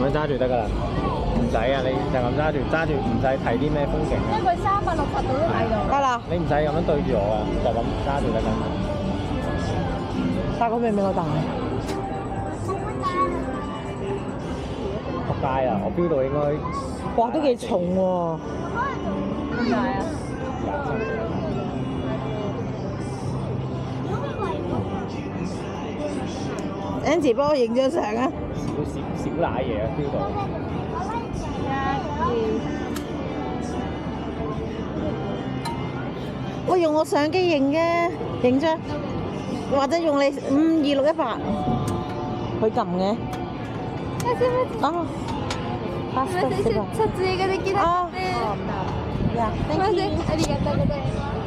樣揸住得㗎啦，唔使啊，你就咁揸住，唔使睇啲咩風景啊。因為佢360度都睇到。得啦，你唔使咁樣對住我啊，就咁揸住得㗎。但係佢明明好大。仆街啊！我標到應該，哇，都幾重喎。點解啊？ Angie 幫我影張相啊！少奶嘢啊，標到。我用我相機影啫，影張，或者用你52618，佢撳嘅。啊，撮影ができなくて。啊，呀，すいません、ありがとうございます。